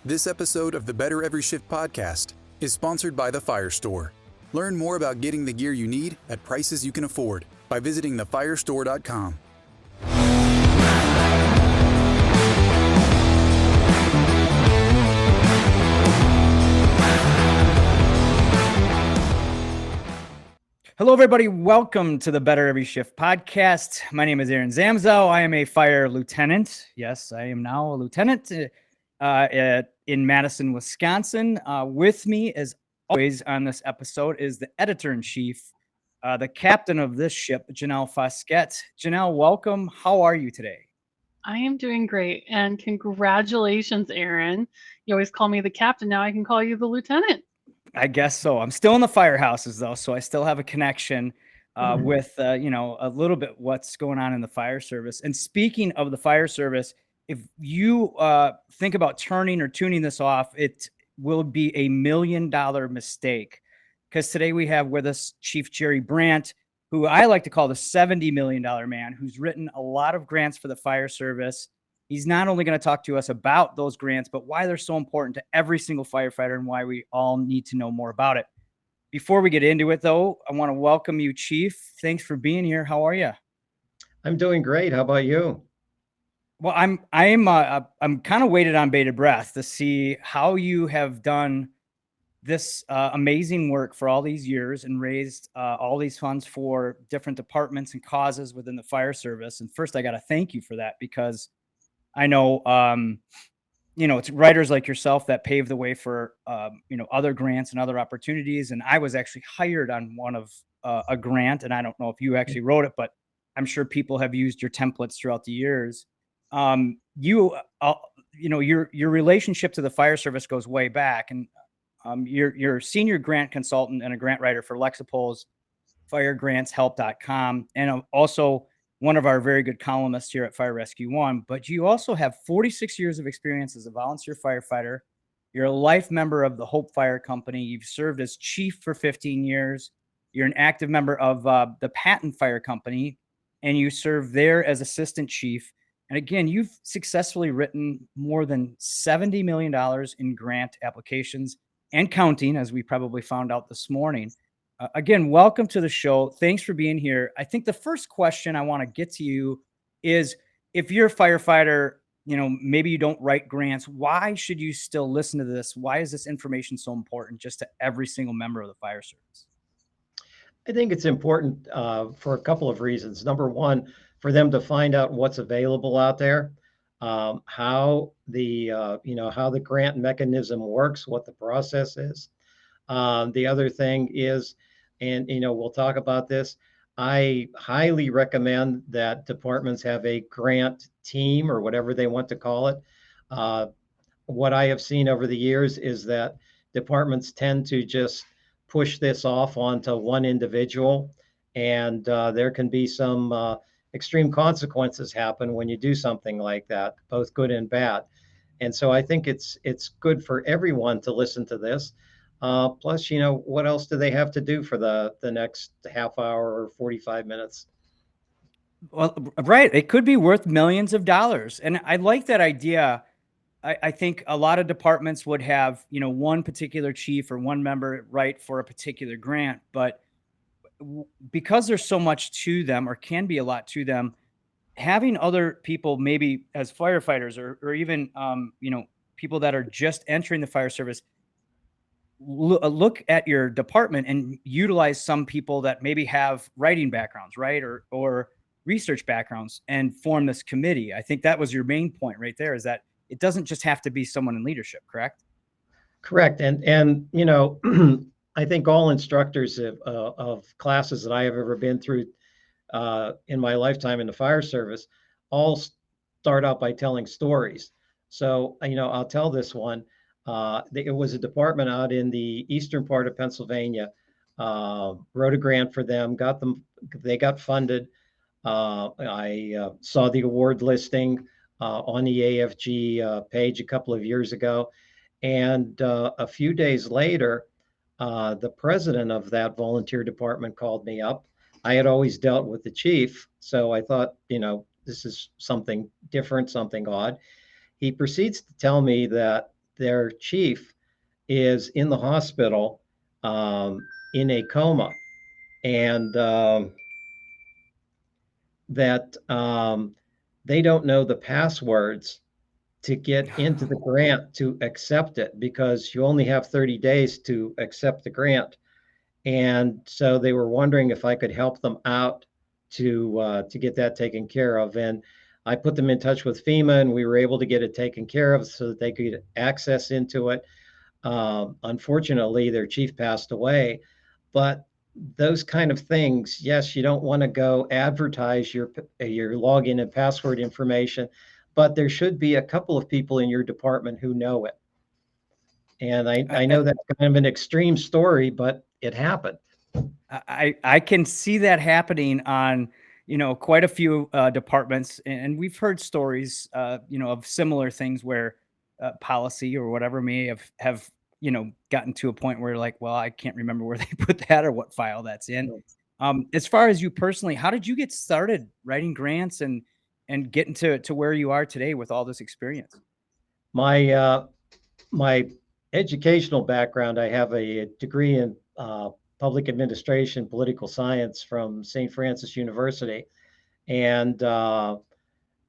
This episode of the Better Every Shift podcast is sponsored by The Fire Store. Learn more about getting the gear you need at prices you can afford by visiting thefirestore.com. Hello, everybody. Welcome to the Better Every Shift podcast. My name is Aaron Zamzow. I am a fire lieutenant. Yes, I am now a lieutenant in Madison, Wisconsin. With me, as always, on this episode is the editor-in-chief, the captain of this ship, Janelle Fosquet. Janelle, welcome. How are you today? I am doing great. And congratulations, Aaron. You always call me the captain. Now I can call you the lieutenant. I guess so. I'm still in the firehouses, though, so I still have a connection with, a little bit what's going on in the fire service. And speaking of the fire service, if you think about turning or tuning this off, it will be $1 million mistake. Because today we have with us Chief Jerry Brant, who I like to call the $70 million man, who's written a lot of grants for the fire service. He's not only going to talk to us about those grants, but why they're so important to every single firefighter and why we all need to know more about it. Before we get into it, though, I want to welcome you, Chief. Thanks for being here. How are you? I'm doing great. How about you? Well, I'm kind of waited on bated breath to see how you have done this amazing work for all these years and raised all these funds for different departments and causes within the fire service. And first, I got to thank you for that, because I know, it's writers like yourself that paved the way for, other grants and other opportunities. And I was actually hired on one of a grant, and I don't know if you actually wrote it, but I'm sure people have used your templates throughout the years. Your relationship to the fire service goes way back, and you're a senior grant consultant and a grant writer for Lexipol's firegrantshelp.com, and also one of our very good columnists here at Fire Rescue One. But you also have 46 years of experience as a volunteer firefighter. You're a life member of the Hope Fire Company. You've served as chief for 15 years. You're an active member of the Patton Fire Company, and you serve there as assistant chief. And again, you've successfully written more than $70 million in grant applications and counting, as we probably found out this morning. Again, welcome to the show. Thanks for being here. I think the first question I want to get to you is, if you're a firefighter, maybe you don't write grants, why should you still listen to this? Why is this information so important just to every single member of the fire service? I think it's important for a couple of reasons. Number one, for them to find out what's available out there, how the grant mechanism works, what the process is. The other thing is, and we'll talk about this, I highly recommend that departments have a grant team, or whatever they want to call it. What I have seen over the years is that departments tend to just push this off onto one individual, and there can be some extreme consequences happen when you do something like that, both good and bad. And so I think it's good for everyone to listen to this. Plus, what else do they have to do for the next half hour or 45 minutes? Well, right. It could be worth millions of dollars. And I like that idea. I think a lot of departments would have, one particular chief or one member write for a particular grant. But because there's so much to them, or can be a lot to them, having other people, maybe as firefighters or even, people that are just entering the fire service, look at your department and utilize some people that maybe have writing backgrounds, right? Or research backgrounds, and form this committee. I think that was your main point right there, is that it doesn't just have to be someone in leadership, correct? Correct. And I think all instructors of classes that I have ever been through in my lifetime in the fire service all start out by telling stories. So, I'll tell this one. It was a department out in the eastern part of Pennsylvania. Wrote a grant for them, they got funded. I saw the award listing on the AFG page a couple of years ago. And a few days later, the president of that volunteer department called me up. I had always dealt with the chief, so I thought, this is something different, something odd. He proceeds to tell me that their chief is in the hospital in a coma, and that they don't know the passwords to get into the grant to accept it, because you only have 30 days to accept the grant. And so they were wondering if I could help them out to get that taken care of. And I put them in touch with FEMA, and we were able to get it taken care of so that they could get access into it. Unfortunately, their chief passed away, but those kind of things, yes, you don't want to go advertise your login and password information, but there should be a couple of people in your department who know it. And I know that's kind of an extreme story, but it happened. I can see that happening on, quite a few departments, and we've heard stories, of similar things where policy or whatever may have gotten to a point where like, well, I can't remember where they put that or what file that's in. As far as you personally, how did you get started writing grants and getting to where you are today with all this experience? My educational background, I have a degree in public administration, political science from St. Francis University. And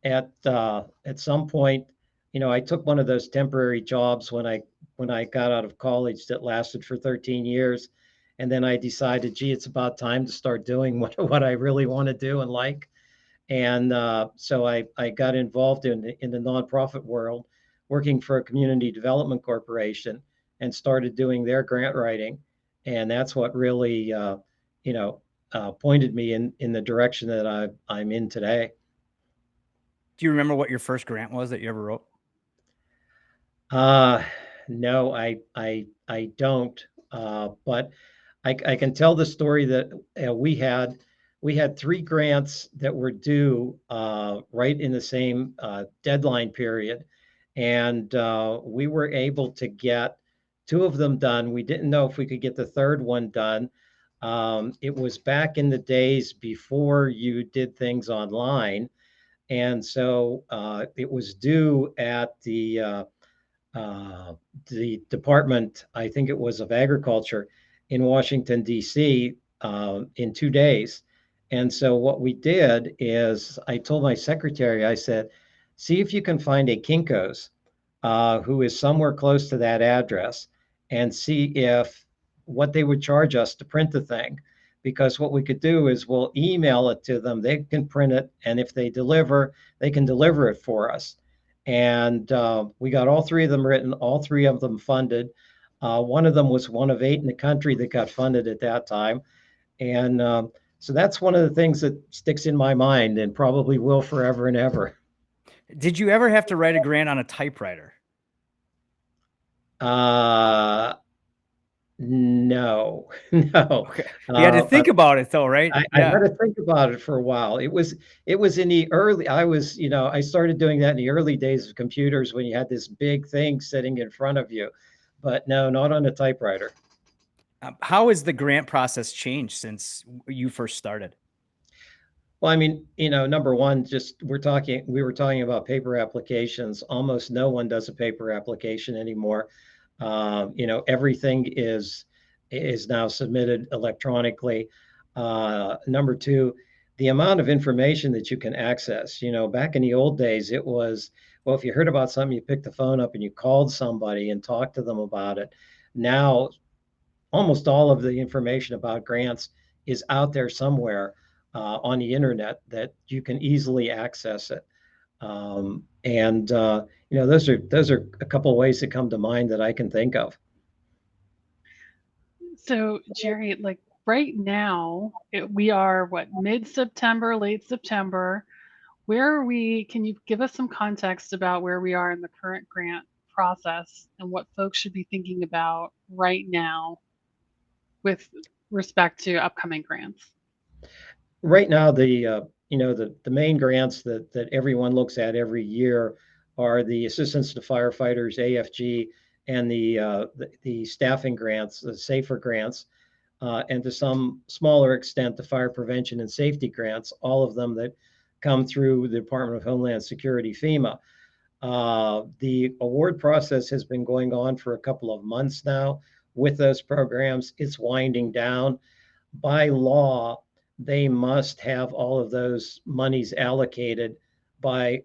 at some point, I took one of those temporary jobs when I got out of college that lasted for 13 years. And then I decided, gee, it's about time to start doing what I really want to do and like. And so I got involved in the nonprofit world, working for a community development corporation, and started doing their grant writing. And that's what really, pointed me in the direction that I'm in today. Do you remember what your first grant was that you ever wrote? Uh, no, I don't. But I can tell the story that we had three grants that were due right in the same deadline period, and we were able to get two of them done. We didn't know if we could get the third one done. It was back in the days before you did things online, and so it was due at the Department, I think it was of Agriculture in Washington, D.C., in 2 days. And so what we did is I told my secretary, I said, see if you can find a Kinko's who is somewhere close to that address, and see if what they would charge us to print the thing. Because what we could do is we'll email it to them, they can print it, and if they deliver, they can deliver it for us. And we got all three of them written, all three of them funded. One of them was one of 8 in the country that got funded at that time. And so that's one of the things that sticks in my mind and probably will forever and ever. Did you ever have to write a grant on a typewriter? No, no. Okay. You had to think about it though, right? I had to think about it for a while. It was in the early, I started doing that in the early days of computers when you had this big thing sitting in front of you, but no, not on a typewriter. How has the grant process changed since you first started? Well, I mean, number one, just we were talking about paper applications. Almost no one does a paper application anymore. Everything is now submitted electronically. Number two, the amount of information that you can access. Back in the old days, it was, well, if you heard about something, you picked the phone up and you called somebody and talked to them about it. Now, almost all of the information about grants is out there somewhere on the internet that you can easily access it. And those are a couple of ways that come to mind that I can think of. So, Jerry, like right now, we are what, mid-September, late September. Where are we? Can you give us some context about where we are in the current grant process and what folks should be thinking about right now with respect to upcoming grants? Right now, the main grants that everyone looks at every year are the assistance to firefighters, AFG, and the staffing grants, the SAFER grants, and to some smaller extent, the fire prevention and safety grants, all of them that come through the Department of Homeland Security, FEMA. The award process has been going on for a couple of months now with those programs. It's winding down. By law, they must have all of those monies allocated by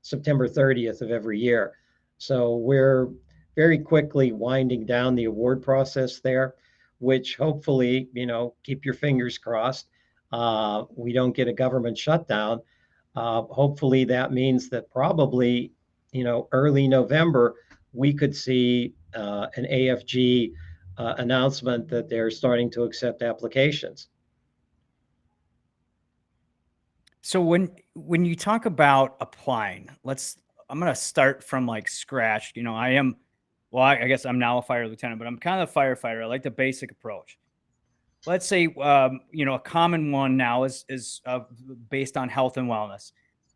September 30th of every year. So we're very quickly winding down the award process there, which hopefully, keep your fingers crossed. We don't get a government shutdown. Hopefully, that means that probably, early November, we could see an AFG announcement that they're starting to accept applications. So when you talk about applying, I'm going to start from like scratch. I guess I'm now a fire lieutenant, but I'm kind of a firefighter. I like the basic approach. Let's say, a common one now is based on health and wellness.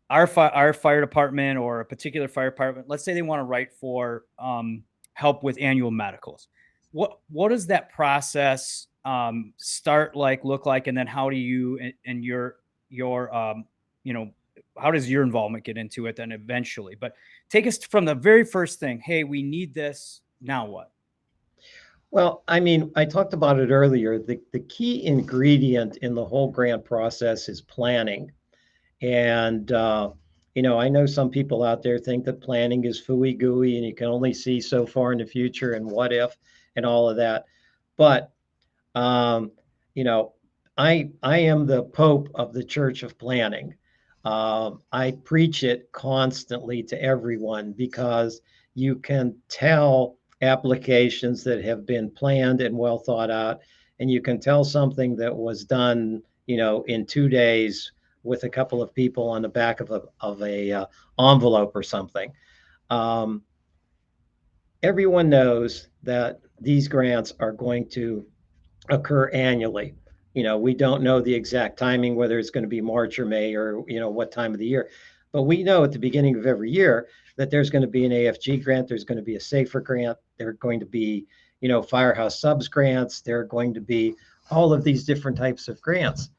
Our fire department or a particular fire department, let's say they want to write for help with annual medicals. What does that process look like, and then how do you and your how does your involvement get into it then eventually? But take us from the very first thing. Hey, we need this. Now what? Well, I mean, I talked about it earlier. The key ingredient in the whole grant process is planning. And, I know some people out there think that planning is fooey gooey and you can only see so far in the future and what if and all of that. But, um, you know, I am the Pope of the Church of Planning. I preach it constantly to everyone because you can tell applications that have been planned and well thought out, and you can tell something that was done, in 2 days with a couple of people on the back of a envelope or something. Um, Everyone knows that these grants are going to occur annually. We don't know the exact timing, whether it's going to be March or May or, what time of the year. But we know at the beginning of every year that there's going to be an AFG grant, there's going to be a SAFER grant, there are going to be, Firehouse Subs grants, there are going to be all of these different types of grants.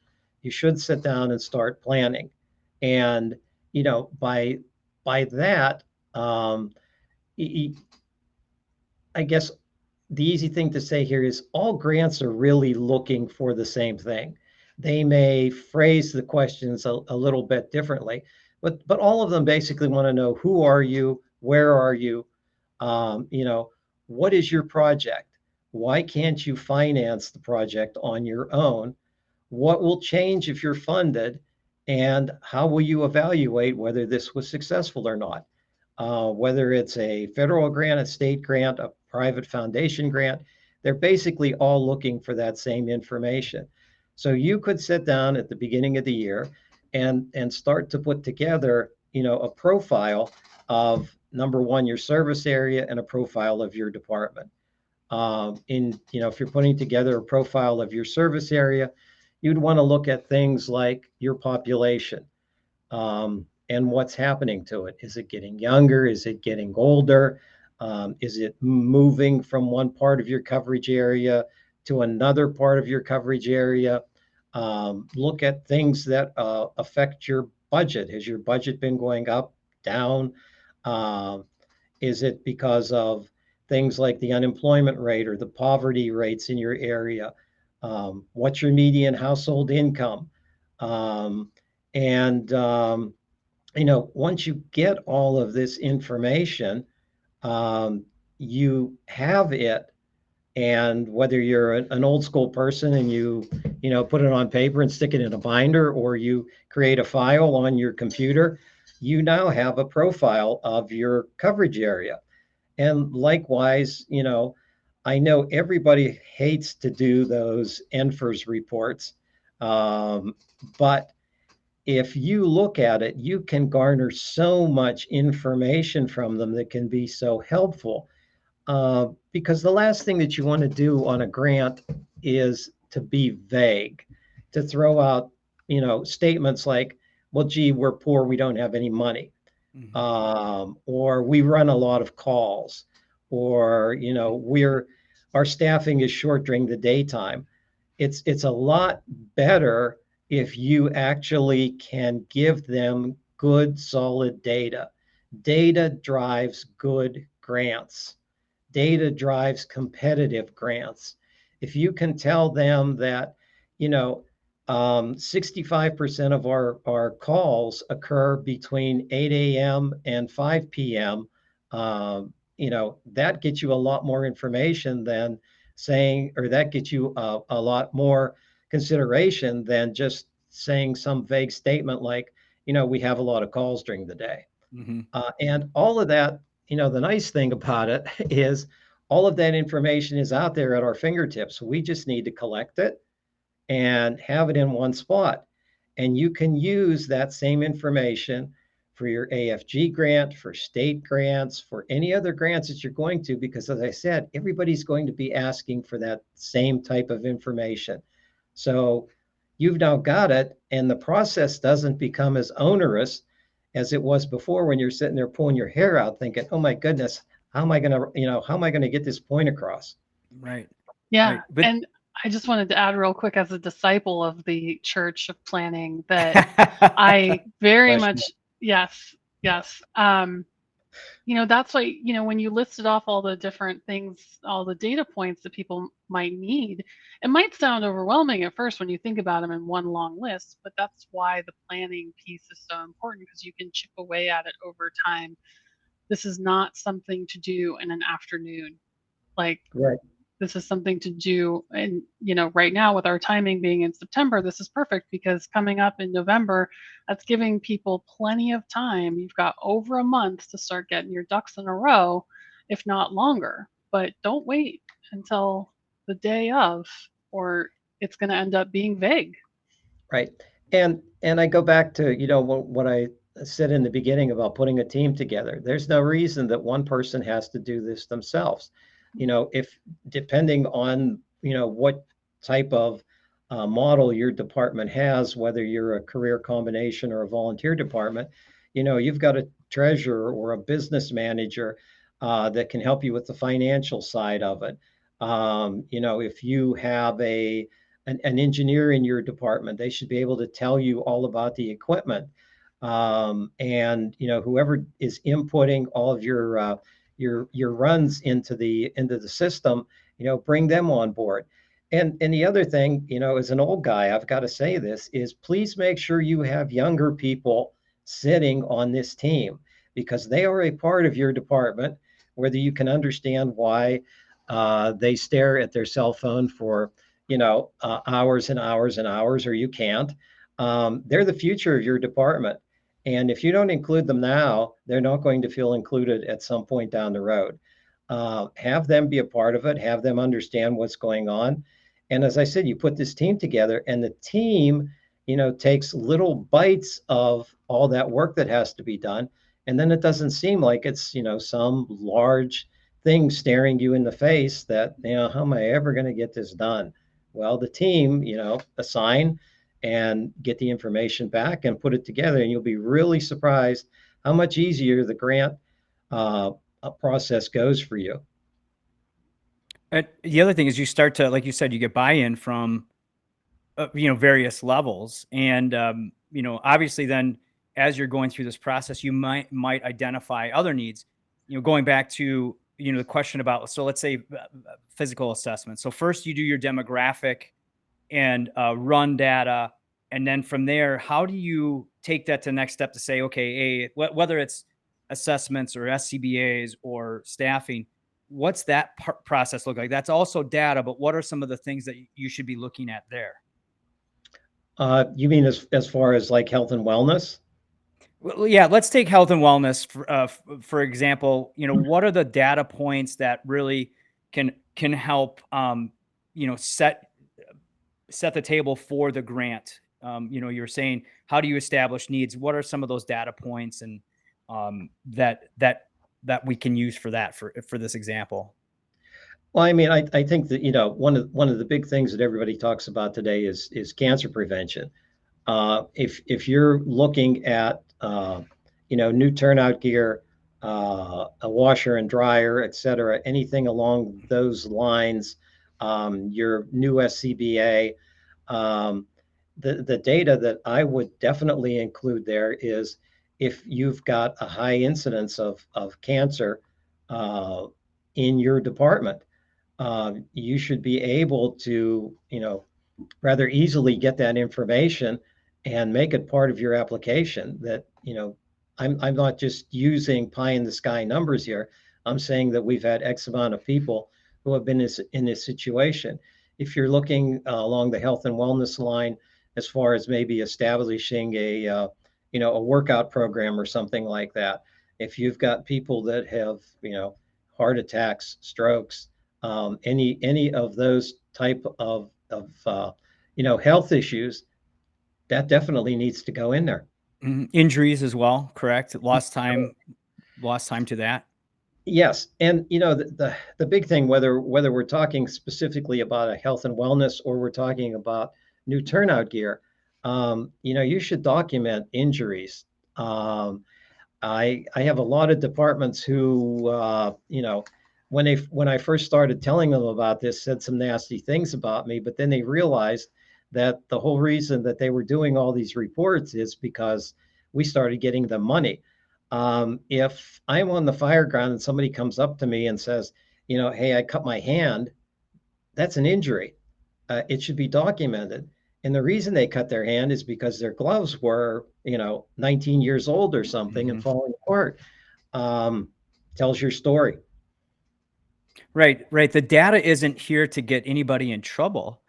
You should sit down and start planning. And, by that, I guess the easy thing to say here is all grants are really looking for the same thing. They may phrase the questions a little bit differently, but all of them basically want to know, who are you, where are you, what is your project? Why can't you finance the project on your own? What will change if you're funded? And how will you evaluate whether this was successful or not? Whether it's a federal grant, a state grant, a private foundation grant, they're basically all looking for that same information. So you could sit down at the beginning of the year and start to put together, a profile of, number one, your service area, and a profile of your department. If you're putting together a profile of your service area, you'd want to look at things like your population. And what's happening to it. Is it getting younger? Is it getting older? Is it moving from one part of your coverage area to another part of your coverage area? Look at things that affect your budget. Has your budget been going up, down? Is it because of things like the unemployment rate or the poverty rates in your area? What's your median household income? Once you get all of this information, you have it. And whether you're an old school person and you put it on paper and stick it in a binder, or you create a file on your computer, you now have a profile of your coverage area. And likewise, I know everybody hates to do those NFIRS reports, but if you look at it, you can garner so much information from them that can be so helpful. Because the last thing that you want to do on a grant is to be vague, to throw out, statements like, well, gee, we're poor, we don't have any money. Mm-hmm. Or we run a lot of calls, or, our staffing is short during the daytime. It's a lot better if you actually can give them good, solid data. Data drives good grants. Data drives competitive grants. If you can tell them that, you know, 65% of our calls occur between 8 a.m. and 5 p.m., that gets you a lot more information than saying, or that gets you a lot more consideration than just saying some vague statement like, we have a lot of calls during the day. Mm-hmm. And all of that, the nice thing about it is all of that information is out there at our fingertips. We just need to collect it and have it in one spot. And you can use that same information for your AFG grant, for state grants, for any other grants that you're going to, because as I said, everybody's going to be asking for that same type of information. So you've now got it, and the process doesn't become as onerous as it was before when you're sitting there pulling your hair out thinking, oh my goodness, how am I going to, how am I going to get this point across? Right. Yeah. Right. But And I just wanted to add real quick as a disciple of the Church of Planning that I very Bless you. much, yes, yes. That's why, when you listed off all the different things, all the data points that people might need, it might sound overwhelming at first when you think about them in one long list, but that's why the planning piece is so important because you can chip away at it over time. This is not something to do in an afternoon. Like, Right. this is something to do. And, right now with our timing being in September, this is perfect because coming up in November, that's giving people plenty of time. You've got over a month to start getting your ducks in a row, if not longer. But don't wait until the day of, or it's going to end up being vague. Right. And I go back to, what I said in the beginning about putting a team together. There's no reason that one person has to do this themselves. If depending on, what type of model your department has, whether you're a career combination or a volunteer department, you've got a treasurer or a business manager that can help you with the financial side of it. If you have an engineer in your department, they should be able to tell you all about the equipment. And whoever is inputting all of your runs into the system, bring them on board. And the other thing, as an old guy, I've got to say this is please make sure you have younger people sitting on this team because they are a part of your department, whether you can understand why they stare at their cell phone for hours and hours and hours, or you can't. They're the future of your department. And if you don't include them now, they're not going to feel included at some point down the road. Have them be a part of it, have them understand what's going on. And as I said, you put this team together and the team, takes little bites of all that work that has to be done. And then it doesn't seem like it's, some large thing staring you in the face that, how am I ever going to get this done? Well, the team, assign and get the information back and put it together, and you'll be really surprised how much easier the grant process goes for you. the other thing is you start to, like you said, you get buy-in from, various levels. And, obviously then as you're going through this process, you might identify other needs, going back to, the question about, so let's say physical assessment. So first you do your demographic and run data. And then from there, how do you take that to the next step to say, okay, whether it's assessments or SCBAs or staffing, what's that process look like? That's also data, but what are some of the things that you should be looking at there? You mean as far as like health and wellness? Well, yeah, let's take health and wellness for example. What are the data points that really can help set the table for the grant? You're saying, how do you establish needs? What are some of those data points and that we can use for that for this example? Well, I mean, I think that one of the big things that everybody talks about today is cancer prevention. If you're looking at new turnout gear, a washer and dryer, et cetera, anything along those lines, your new SCBA, the data that I would definitely include there is if you've got a high incidence of cancer uh, in your department, you should be able to, rather easily get that information and make it part of your application. That, I'm not just using pie in the sky numbers here. I'm saying that we've had X amount of people who have been in this situation. If you're looking along the health and wellness line, as far as maybe establishing a workout program or something like that, if you've got people that have, heart attacks, strokes, any of those type of health issues, that definitely needs to go in there. Injuries as well, correct? Lost time to that. Yes, and the big thing, whether we're talking specifically about a health and wellness or we're talking about new turnout gear, you should document injuries. I have a lot of departments who, when I first started telling them about this, said some nasty things about me, but then they realized that the whole reason that they were doing all these reports is because we started getting them money. If I'm on the fire ground and somebody comes up to me and says, hey, I cut my hand, that's an injury. It should be documented. And the reason they cut their hand is because their gloves were, 19 years old or something and falling apart. Tells your story. Right. The data isn't here to get anybody in trouble,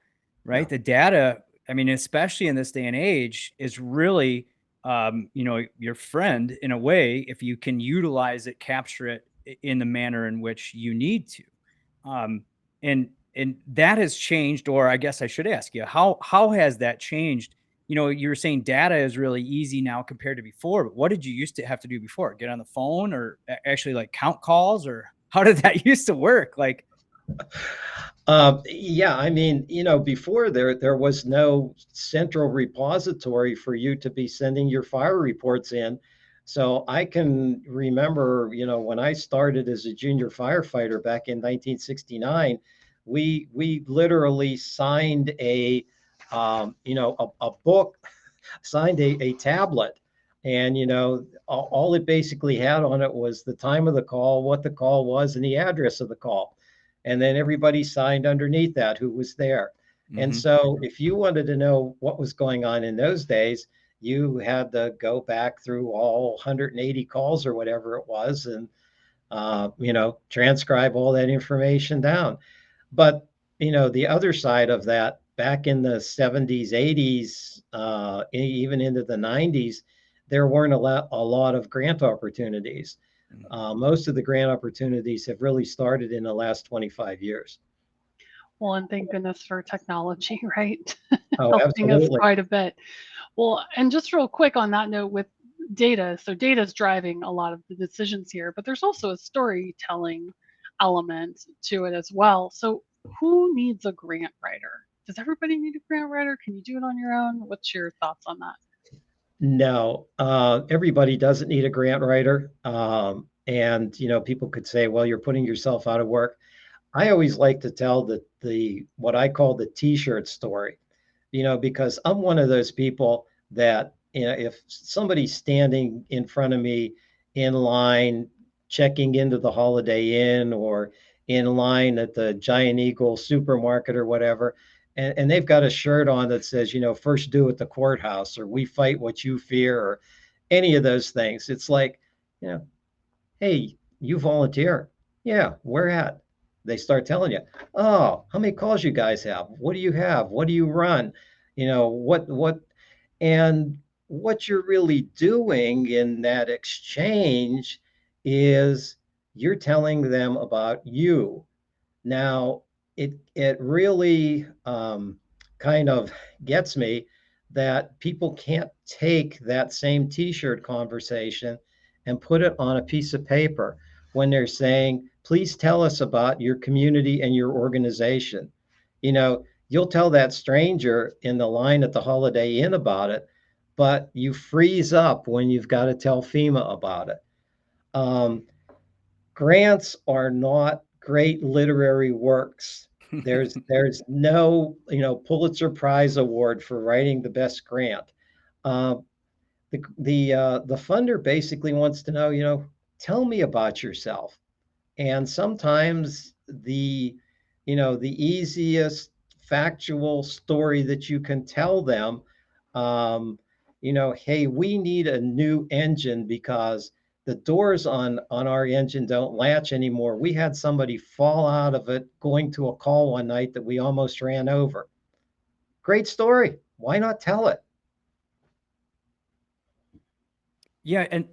right? No. The data, I mean, especially in this day and age, is really, your friend in a way, if you can utilize it, capture it in the manner in which you need to. And that has changed, or I guess I should ask you, how has that changed? You were saying data is really easy now compared to before, but what did you used to have to do before? Get on the phone or actually like count calls, or how did that used to work? Like, Yeah, I mean, before there was no central repository for you to be sending your fire reports in. So I can remember, when I started as a junior firefighter back in 1969, we literally signed a book, signed a tablet, and all it basically had on it was the time of the call, what the call was, and the address of the call. And then everybody signed underneath that who was there. And so if you wanted to know what was going on in those days, you had to go back through all 180 calls or whatever it was, and transcribe all that information down. But the other side of that, back in the 70s, 80s, even into the 90s, there weren't a lot of grant opportunities. Most of the grant opportunities have really started in the last 25 years. Well, and thank goodness for technology, right? Oh, Helping us absolutely. quite a bit. Well, and just real quick on that note with data. So data is driving a lot of the decisions here, but there's also a storytelling element to it as well. So who needs a grant writer? Does everybody need a grant writer? Can you do it on your own? What's your thoughts on that? No, everybody doesn't need a grant writer. And people could say, well, you're putting yourself out of work. I always like to tell the what I call the T-shirt story, because I'm one of those people that, if somebody's standing in front of me in line, checking into the Holiday Inn or in line at the Giant Eagle supermarket or whatever, and they've got a shirt on that says, first due at the courthouse, or we fight what you fear, or any of those things. It's like, you know, hey, you volunteer. Yeah, where at? They start telling you, oh, how many calls you guys have? What do you have? What do you run? What, and what you're really doing in that exchange is you're telling them about you. Now, it really kind of gets me that people can't take that same T-shirt conversation and put it on a piece of paper when they're saying, please tell us about your community and your organization. You'll tell that stranger in the line at the Holiday Inn about it, but you freeze up when you've got to tell FEMA about it. Grants are not great literary works. There's no Pulitzer Prize award for writing the best grant. Uh, the funder basically wants to know, tell me about yourself. And sometimes the easiest factual story that you can tell them, hey, we need a new engine because the doors on our engine don't latch anymore. We had somebody fall out of it going to a call one night that we almost ran over. Great story. Why not tell it? Yeah, and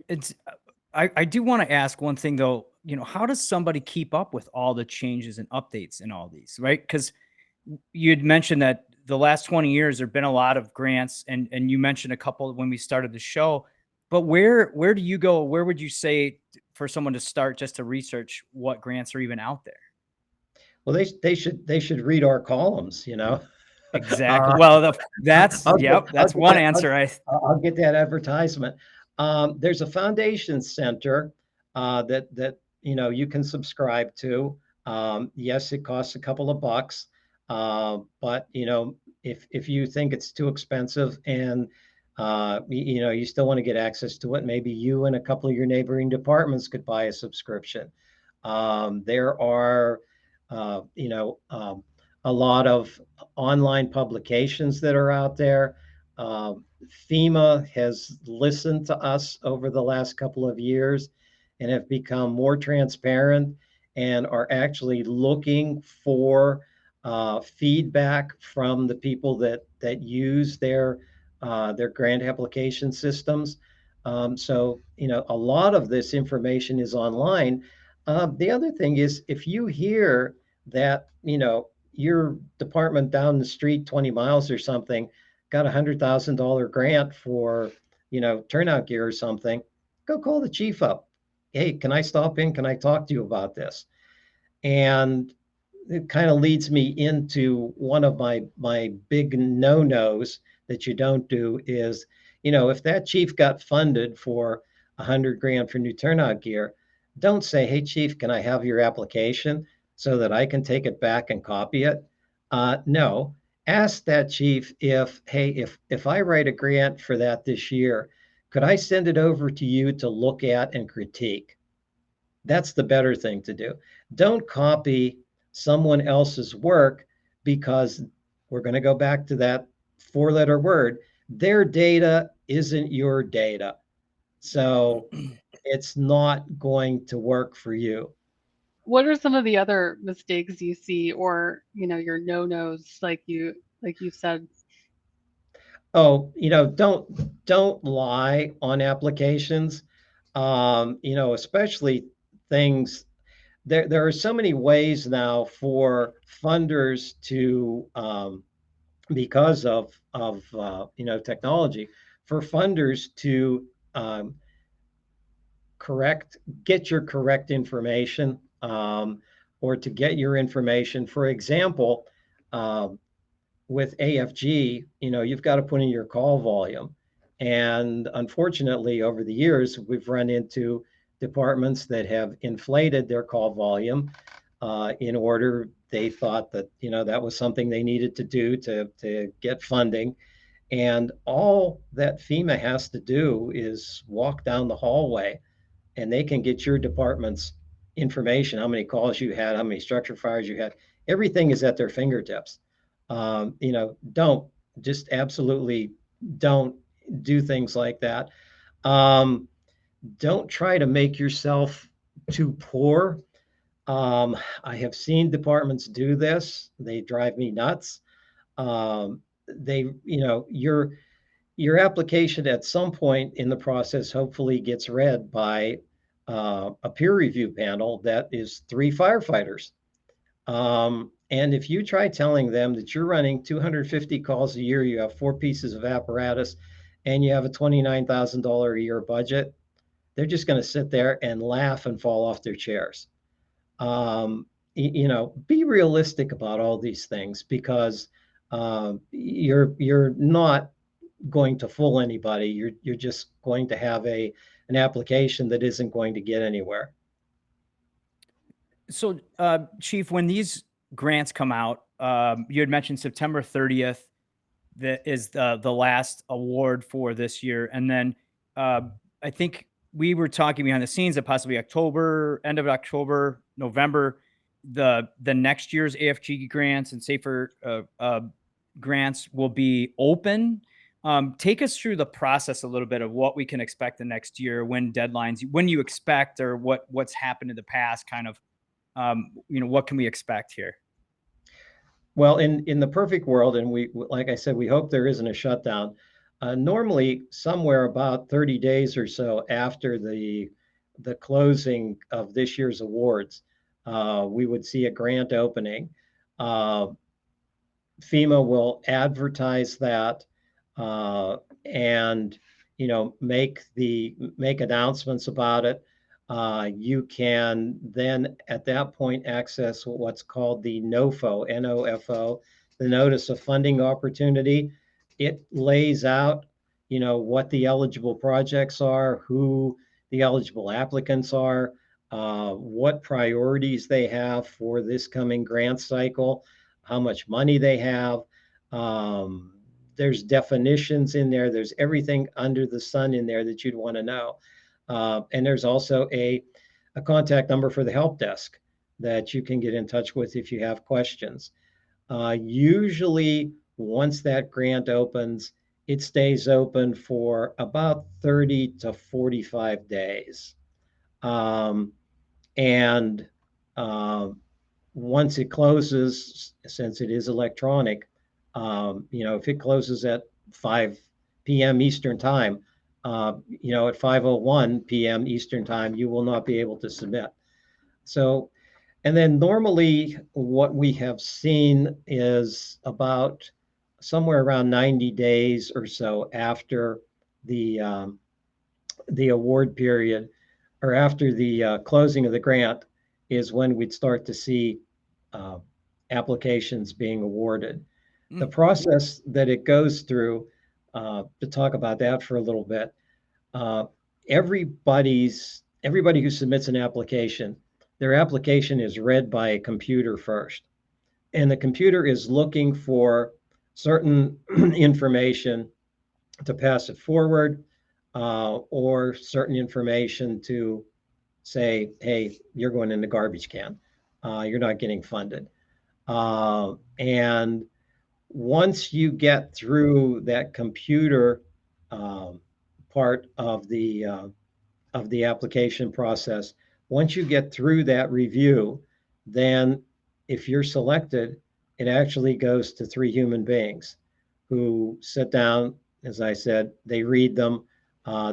I do want to ask one thing though. How does somebody keep up with all the changes and updates in all these, right? Because you'd mentioned that the last 20 years there've been a lot of grants, and you mentioned a couple when we started the show. But where do you go? Where would you say for someone to start just to research what grants are even out there? Well, they should read our columns. Exactly. Uh, Well, that's I'll get, yep. I'll That's get one that. answer. I'll get that advertisement. There's a foundation center that you can subscribe to. Yes, it costs a couple of bucks, but if you think it's too expensive and you still want to get access to it, maybe you and a couple of your neighboring departments could buy a subscription. There are, a lot of online publications that are out there. FEMA has listened to us over the last couple of years and have become more transparent and are actually looking for feedback from the people that use their grant application systems. So a lot of this information is online. The other thing is, if you hear that your department down the street 20 miles or something got $100,000 grant for turnout gear or something, go call the chief up. Hey, can I stop in? Can I talk to you about this? And it kind of leads me into one of my big no-nos that you don't do is, if that chief got funded for 100 grand for new turnout gear, don't say, hey chief, can I have your application so that I can take it back and copy it? No, ask that chief if I write a grant for that this year, could I send it over to you to look at and critique? That's the better thing to do. Don't copy someone else's work, because we're going to go back to that four-letter word. Their data isn't your data. So it's not going to work for you. What are some of the other mistakes you see, or your no-nos, like you said? Oh, don't lie on applications. Especially things. There are so many ways now for funders to, because of technology, for funders to um, get your correct information, or to get your information. For example, um, with AFG, you've got to put in your call volume. And unfortunately, over the years, we've run into departments that have inflated their call volume in order. They thought that, that was something they needed to do to get funding. And all that FEMA has to do is walk down the hallway and they can get your department's information, how many calls you had, how many structure fires you had. Everything is at their fingertips. Don't just absolutely don't do things like that. Um, don't try to make yourself too poor. I have seen departments do this. They drive me nuts. Your application at some point in the process hopefully gets read by a peer review panel that is 3 firefighters. And if you try telling them that you're running 250 calls a year, you have 4 pieces of apparatus, and you have a $29,000 a year budget, they're just going to sit there and laugh and fall off their chairs. Be realistic about all these things, because you're not going to fool anybody. You're just going to have an application that isn't going to get anywhere. So, Chief, when these grants come out, you had mentioned September 30th that is the last award for this year, and then I think we were talking behind the scenes that possibly October, end of October, November, the next year's AFG grants and safer grants will be open. Take us through the process a little bit of what we can expect the next year, when deadlines, when you expect, or what's happened in the past, kind of, what can we expect here? Well, in the perfect world, and we, like I said, we hope there isn't a shutdown. Normally, somewhere about 30 days or so after the closing of this year's awards, we would see a grant opening. FEMA will advertise that, and make announcements about it. You can then at that point access what's called the NOFO, NOFO, the Notice of Funding Opportunity. It lays out, what the eligible projects are, who the eligible applicants are, what priorities they have for this coming grant cycle, how much money they have. There's definitions in there. There's everything under the sun in there that you'd want to know. And there's also a contact number for the help desk that you can get in touch with if you have questions. Usually, once that grant opens, it stays open for about 30 to 45 days. And once it closes, since it is electronic, if it closes at 5 p.m. Eastern time, at 5:01 p.m. Eastern time, you will not be able to submit. So, and then normally what we have seen is about somewhere around 90 days or so after the award period, or after the closing of the grant, is when we'd start to see applications being awarded. The process that it goes through, to talk about that for a little bit, everybody who submits an application, their application is read by a computer first. And the computer is looking for certain information to pass it forward, or certain information to say, hey, you're going in the garbage can. You're not getting funded. And once you get through that computer part of the application process, once you get through that review, then if you're selected, it actually goes to 3 human beings who sit down. As I said, they read them,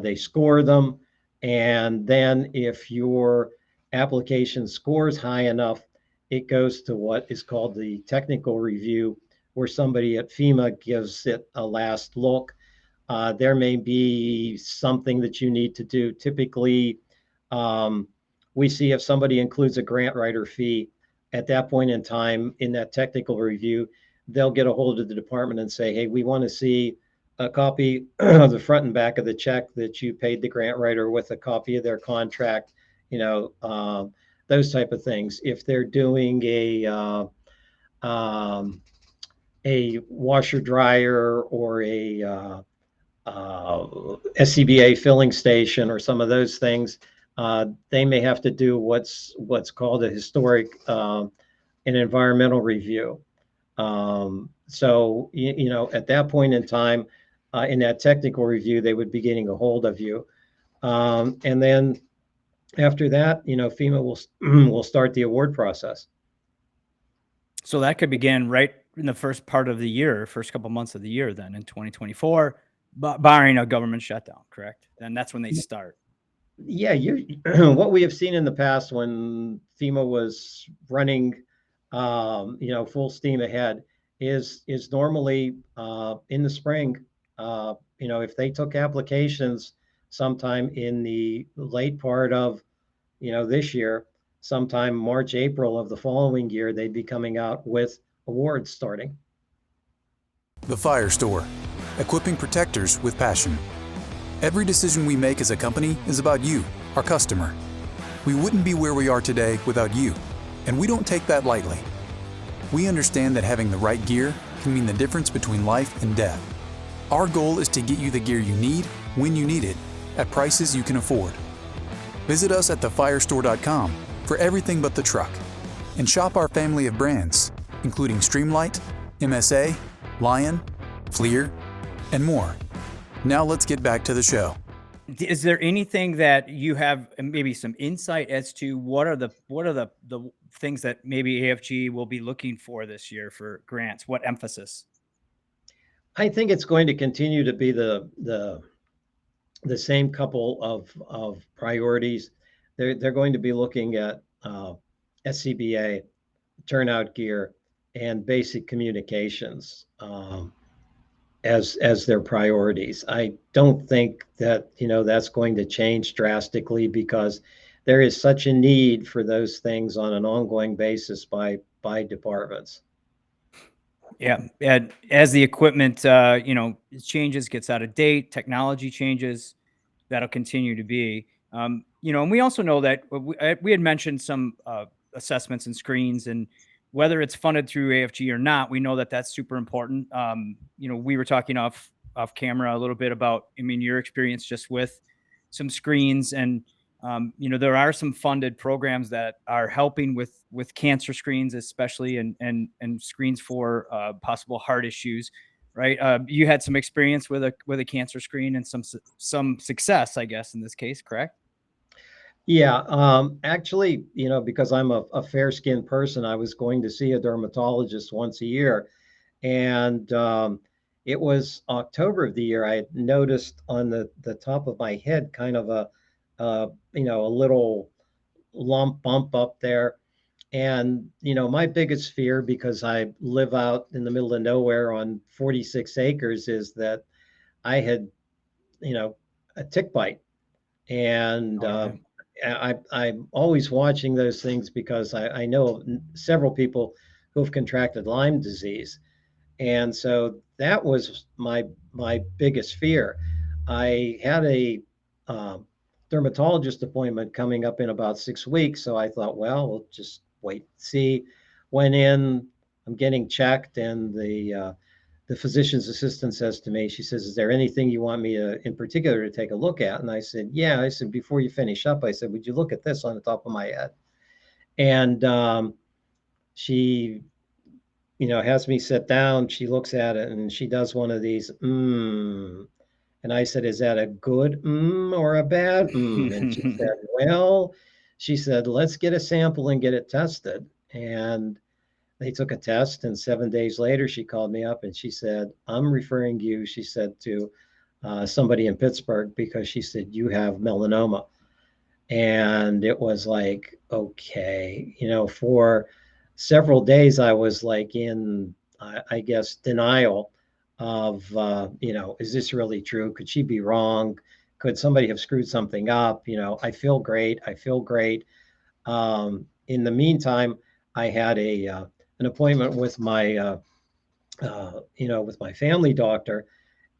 they score them, and then if your application scores high enough, it goes to what is called the technical review, where somebody at FEMA gives it a last look. There may be something that you need to do. Typically, we see if somebody includes a grant writer fee, at that point in time in that technical review, they'll get a hold of the department and say, hey, we want to see a copy of the front and back of the check that you paid the grant writer, with a copy of their contract, those type of things. If they're doing a washer dryer or a SCBA filling station or some of those things, they may have to do what's called a historic and environmental review. So, at that point in time, in that technical review, they would be getting a hold of you. And then after that, FEMA will start the award process. So that could begin right in the first part of the year, first couple months of the year, then in 2024, barring a government shutdown, correct? And that's when they start. Yeah, what we have seen in the past when FEMA was running, full steam ahead, is normally in the spring. If they took applications sometime in the late part of, this year, sometime March, April of the following year, they'd be coming out with awards starting. The Fire Store, equipping protectors with passion. Every decision we make as a company is about you, our customer. We wouldn't be where we are today without you, and we don't take that lightly. We understand that having the right gear can mean the difference between life and death. Our goal is to get you the gear you need when you need it, at prices you can afford. Visit us at thefirestore.com for everything but the truck, and shop our family of brands, including Streamlight, MSA, Lion, Fleer, and more. Now let's get back to the show. Is there anything that you have maybe some insight as to what are the things that maybe AFG will be looking for this year for grants? What emphasis? I think it's going to continue to be the same couple of priorities. They're going to be looking at SCBA, turnout gear, and basic communications as their priorities. I don't think that that's going to change drastically, because there is such a need for those things on an ongoing basis by departments. Yeah, and as the equipment changes, gets out of date, technology changes, that'll continue to be. And we also know that we had mentioned some assessments and screens, and whether it's funded through AFG or not, we know that that's super important. We were talking off camera a little bit about, your experience just with some screens, and there are some funded programs that are helping with cancer screens, especially, and screens for possible heart issues. Right. You had some experience with a cancer screen and some success, I guess, in this case, correct? Yeah, actually, because I'm a fair-skinned person, I was going to see a dermatologist once a year, and it was October of the year. I had noticed on the top of my head kind of a little lump bump up there. And my biggest fear, because I live out in the middle of nowhere on 46 acres, is that I had a tick bite. And I'm always watching those things, because I know several people who have contracted Lyme disease. And so that was my biggest fear. I had a dermatologist appointment coming up in about 6 weeks, so I thought, well, we'll just wait and see. Went in, I'm getting checked, and the physician's assistant says to me, she says, "Is there anything you want me to, in particular, to take a look at?" And I said, "Yeah." I said, "Before you finish up," I said, "would you look at this on the top of my head?" And she has me sit down. She looks at it and she does one of these, And I said, "Is that a good or a bad?" And she said, "Well," she said, "let's get a sample and get it tested." And they took a test, and 7 days later, she called me up and she said, "I'm referring you," she said, "to somebody in Pittsburgh, because," she said, "you have melanoma." And it was like, okay, for several days, I was like in, I guess, denial of, is this really true? Could she be wrong? Could somebody have screwed something up? I feel great. I feel great. In the meantime, I had an appointment with my, with my family doctor,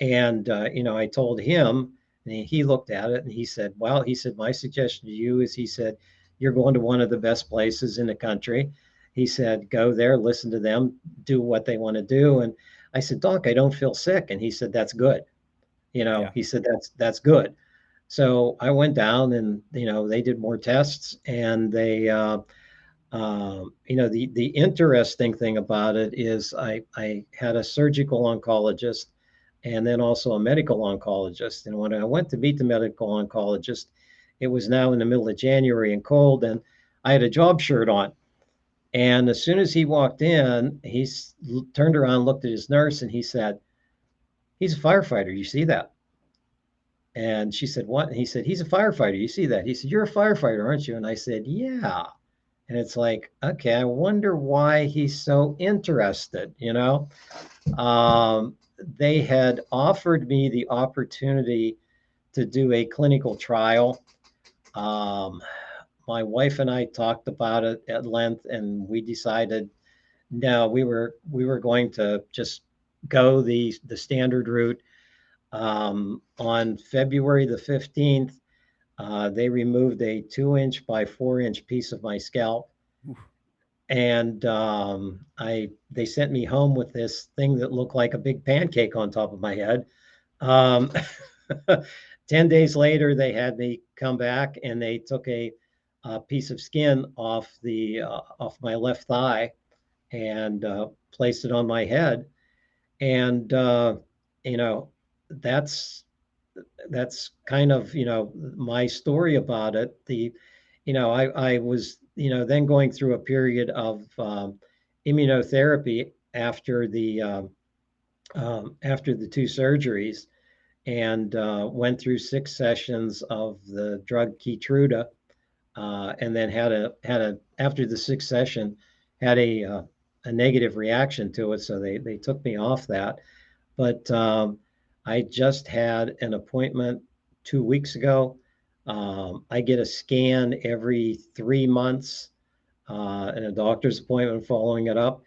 and I told him, and he looked at it and he said, "Well," he said, "my suggestion to you is," he said, "you're going to one of the best places in the country." He said, "Go there, listen to them, do what they want to do." And I said, "Doc, I don't feel sick." And he said, "That's good." Yeah. He said, "That's good." So I went down, and they did more tests, and they the interesting thing about it is I had a surgical oncologist and then also a medical oncologist. And when I went to meet the medical oncologist, it was now in the middle of January and cold, and I had a job shirt on. And as soon as he walked in, he turned around, looked at his nurse, and he said, "He's a firefighter. You see that?" And she said, "What?" And he said, "He's a firefighter. You see that?" He said, "You're a firefighter, aren't you?" And I said, "Yeah." And it's like, okay, I wonder why he's so interested, They had offered me the opportunity to do a clinical trial. My wife and I talked about it at length, and we decided no, we were going to just go the standard route. On February the 15th, they removed a 2-inch by 4-inch piece of my scalp. Oof. And they sent me home with this thing that looked like a big pancake on top of my head. 10 days later, they had me come back and they took a piece of skin off my left thigh and placed it on my head. And you know, that's that's kind of, my story about it. I was, then going through a period of immunotherapy after the two surgeries, and went through 6 sessions of the drug Keytruda, and then had a after the 6th session had a negative reaction to it, so they took me off that. But I just had an appointment 2 weeks ago. I get a scan every 3 months, and a doctor's appointment following it up.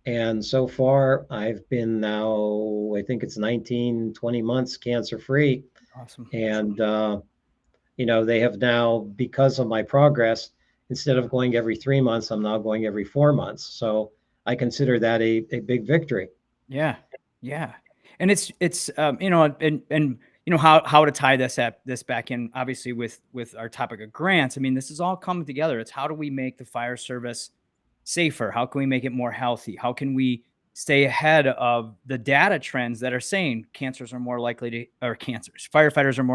And so far, I've been now, I think it's 19, 20 months cancer free. Awesome. And, they have now, because of my progress, instead of going every 3 months, I'm now going every 4 months. So I consider that a big victory. Yeah. Yeah. And it's how to tie this back in, obviously, with our topic of grants. I mean, this is all coming together. It's how do we make the fire service safer? How can we make it more healthy? How can we stay ahead of the data trends that are saying firefighters are more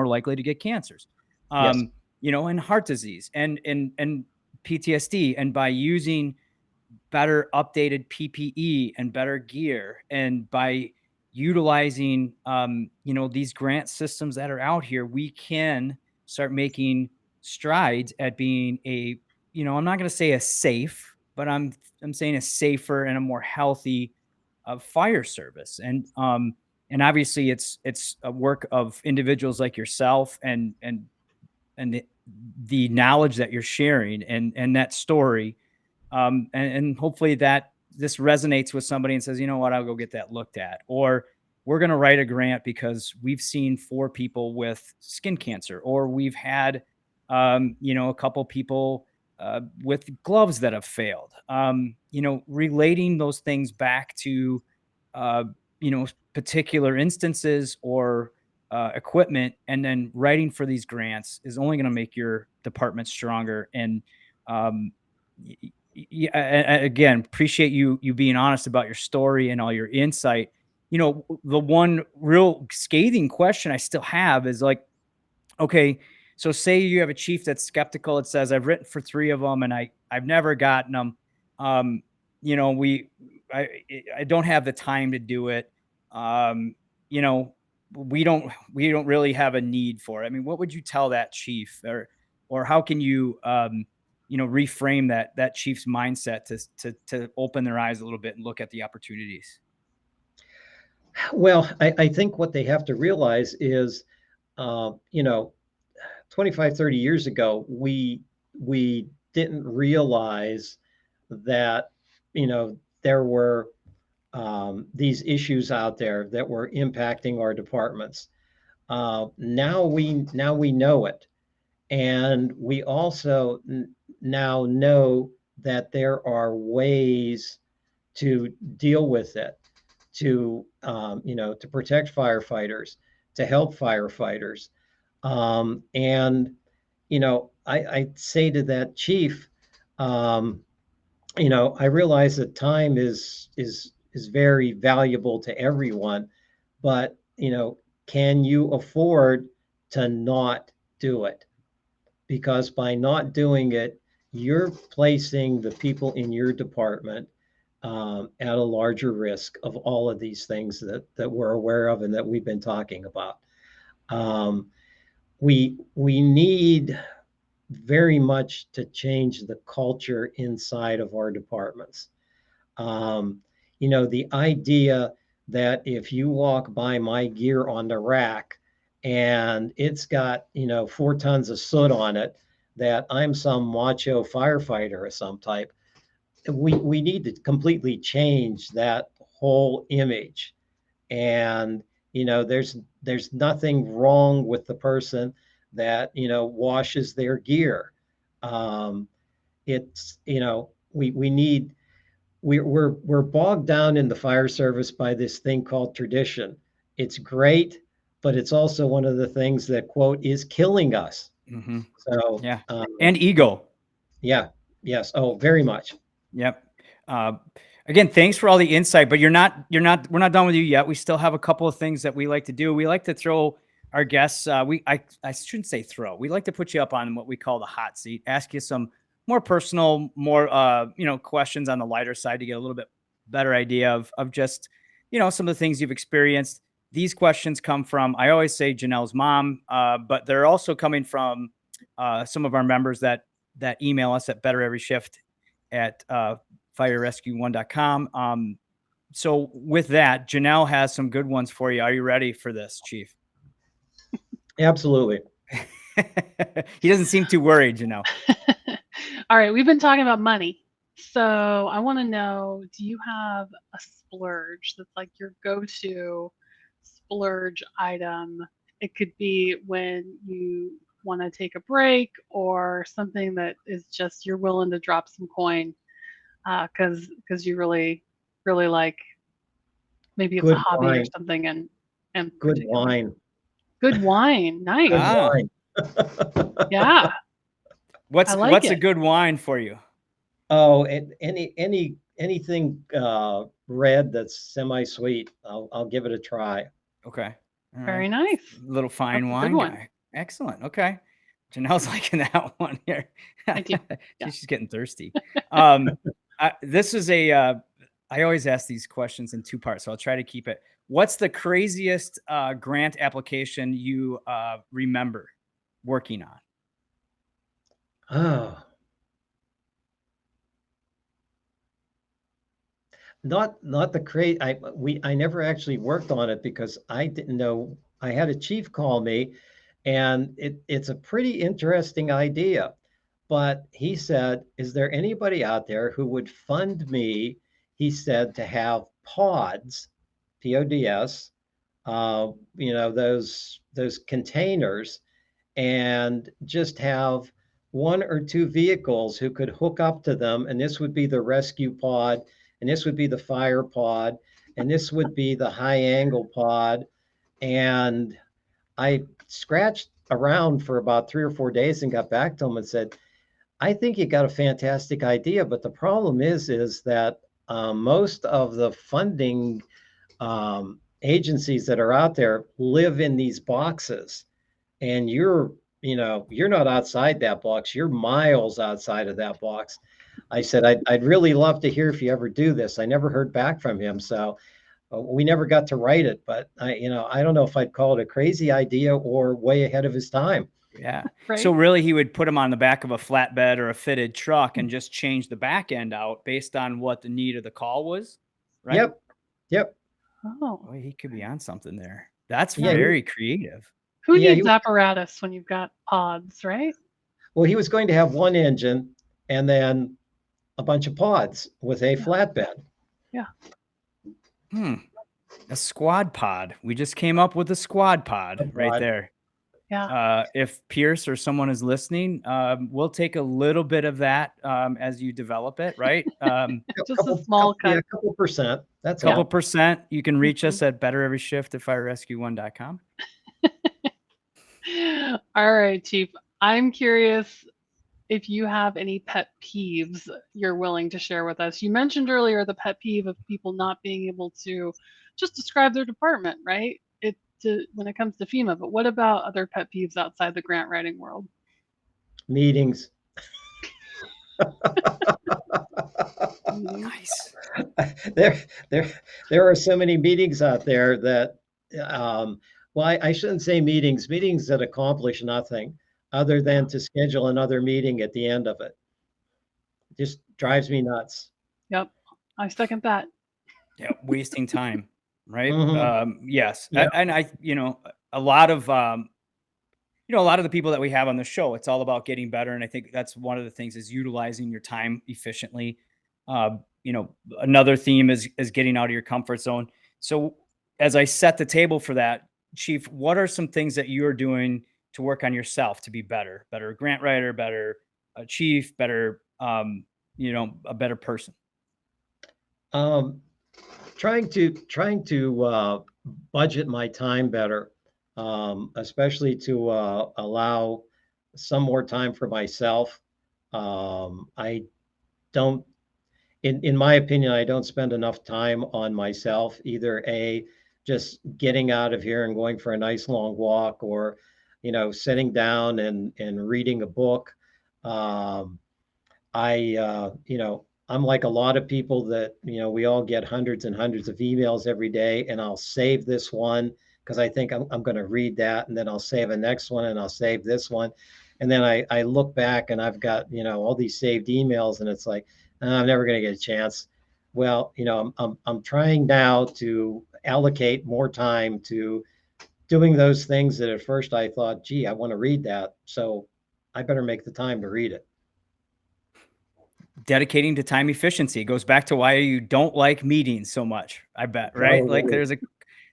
likely to get cancers, Yes. and heart disease and PTSD, and by using better updated PPE and better gear, and by utilizing these grant systems that are out here, we can start making strides at being I'm not going to say a safe, but I'm saying a safer and a more healthy fire service. And obviously it's a work of individuals like yourself, and the knowledge that you're sharing, and that story. And hopefully that this resonates with somebody and says, you know what, I'll go get that looked at. Or we're going to write a grant because we've seen 4 people with skin cancer, or we've had, a couple people with gloves that have failed, relating those things back to, particular instances or equipment, and then writing for these grants is only going to make your department stronger. And, yeah, again, appreciate you being honest about your story and all your insight. The one real scathing question I still have is like, okay, so say you have a chief that's skeptical. It says, I've written for 3 of them and I've never gotten them. Um, you know, we, I don't have the time to do it. You know, we don't really have a need for it. I mean, what would you tell that chief, or how can you, reframe that chief's mindset to open their eyes a little bit and look at the opportunities? Well, I think what they have to realize is, uh, you know, 25, 30 years ago, we didn't realize that, there were these issues out there that were impacting our departments. Now we know it, and we also now know that there are ways to deal with it, to protect firefighters, to help firefighters. And I say to that chief, I realize that time is very valuable to everyone, but can you afford to not do it? Because by not doing it, you're placing the people in your department at a larger risk of all of these things that we're aware of and that we've been talking about. Um, we need very much to change the culture inside of our departments. The idea that if you walk by my gear on the rack and it's got 4 tons of soot on it, that I'm some macho firefighter of some type. We need to completely change that whole image. And there's nothing wrong with the person that washes their gear. It's we need we're bogged down in the fire service by this thing called tradition. It's great, but it's also one of the things that, quote, is killing us. Mm-hmm. So, Yeah. And ego. Yeah. Yes. Oh, very much. Yep. Again, thanks for all the insight, but we're not done with you yet. We still have a couple of things that we like to do. We like to throw our guests, I shouldn't say throw. We like to put you up on what we call the hot seat, ask you some more personal, more, questions on the lighter side to get a little bit better idea of just, some of the things you've experienced. These questions come from, I always say Janelle's mom, but they're also coming from some of our members that email us at bettereveryshift at firerescue1.com. So with that, Janelle has some good ones for you. Are you ready for this, Chief? Absolutely. He doesn't seem too worried, Janelle. All right, we've been talking about money. So I want to know, do you have a splurge that's like your go-to splurge item? It could be when you want to take a break, or something that is just you're willing to drop some coin because you really like, maybe it's a Good hobby or wine. something, and Good wine. Good wine. Nice. Good Ah. wine. Yeah. What's I like a it. good wine for you? Oh, and anything red that's semi-sweet, I'll give it a try. Okay. All Very right. nice. Little fine That's a wine good one. guy. Excellent. Okay. Janelle's liking that one here. Thank you. Yeah. She's getting thirsty. This is I always ask these questions in two parts, so I'll try to keep it. What's the craziest grant application you remember working on? Oh, not the crate. I never actually worked on it because I didn't know. I had a chief call me, and it's a pretty interesting idea. But he said, "Is there anybody out there who would fund me?" He said to have pods, PODS, those containers, and just have one or two vehicles who could hook up to them. And this would be the rescue pod, and this would be the fire pod, and this would be the high angle pod. And I scratched around for about 3 or 4 days and got back to him and said, I think you got a fantastic idea, but the problem is that most of the funding agencies that are out there live in these boxes, and you're not outside that box. You're miles outside of that box. I said, I'd really love to hear if you ever do this. I never heard back from him, so we never got to write it. But I don't know if I'd call it a crazy idea or way ahead of his time. Yeah. Right. So really he would put them on the back of a flatbed or a fitted truck and just change the back end out based on what the need of the call was. Right. Yep. Oh. Boy, he could be on something there. That's Yeah, very creative. Who Yeah, needs apparatus when you've got pods, right? Well, he was going to have one engine and then a bunch of pods with a flatbed. Yeah. A squad pod. We just came up with a squad pod right there. Yeah. If Pierce or someone is listening, we'll take a little bit of that as you develop it, right? Just a small cut. Yeah, a couple percent. That's couple all. percent. You can reach us at bettereveryshift at firerescue1.com. All right, Chief. I'm curious if you have any pet peeves you're willing to share with us. You mentioned earlier the pet peeve of people not being able to just describe their department, right? When it comes to FEMA, but what about other pet peeves outside the grant writing world? Meetings. Nice. There are so many meetings out there that, well, I shouldn't say meetings that accomplish nothing other than to schedule another meeting at the end of it. Just drives me nuts. Yep. I second that. Yeah, wasting time, right? Yes. Yeah. And I, a lot of the people that we have on the show, it's all about getting better. And I think that's one of the things is utilizing your time efficiently. Another theme is getting out of your comfort zone. So as I set the table for that, Chief, what are some things that you're doing to work on yourself to be better grant writer, better chief, better, a better person? Trying to budget my time better. especially to allow some more time for myself. I don't, in my opinion, I don't spend enough time on myself, either just getting out of here and going for a nice long walk, or, sitting down and reading a book. Um, I'm like a lot of people that, we all get hundreds and hundreds of emails every day, and I'll save this one because I think I'm going to read that. And then I'll save the next one, and I'll save this one. And then I look back and I've got, all these saved emails, and it's like, I'm never going to get a chance. Well, I'm trying now to allocate more time to doing those things that at first I thought, gee, I want to read that. So I better make the time to read it. Dedicating to time efficiency. It goes back to why you don't like meetings so much, I bet, right? Probably. Like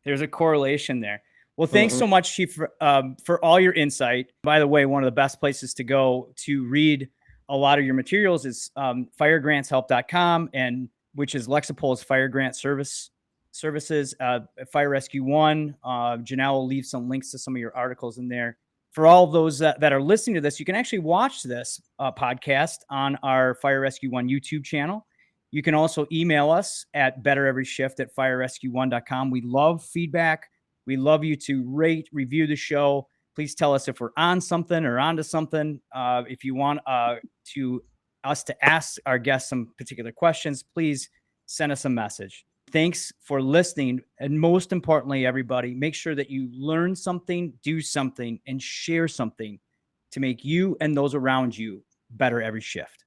there's a correlation there. Well, thanks so much, Chief, for all your insight. By the way, one of the best places to go to read a lot of your materials is firegrantshelp.com, and which is Lexipol's Fire Grant Services, Fire Rescue One. Janelle will leave some links to some of your articles in there. For all of those that are listening to this, you can actually watch this podcast on our Fire Rescue One YouTube channel. You can also email us at bettereveryshift@firerescue1.com. We love feedback. We love you to rate, review the show. Please tell us if we're on something or onto something. If you want us to ask our guests some particular questions, please send us a message. Thanks for listening. And most importantly, everybody, make sure that you learn something, do something, and share something to make you and those around you better every shift.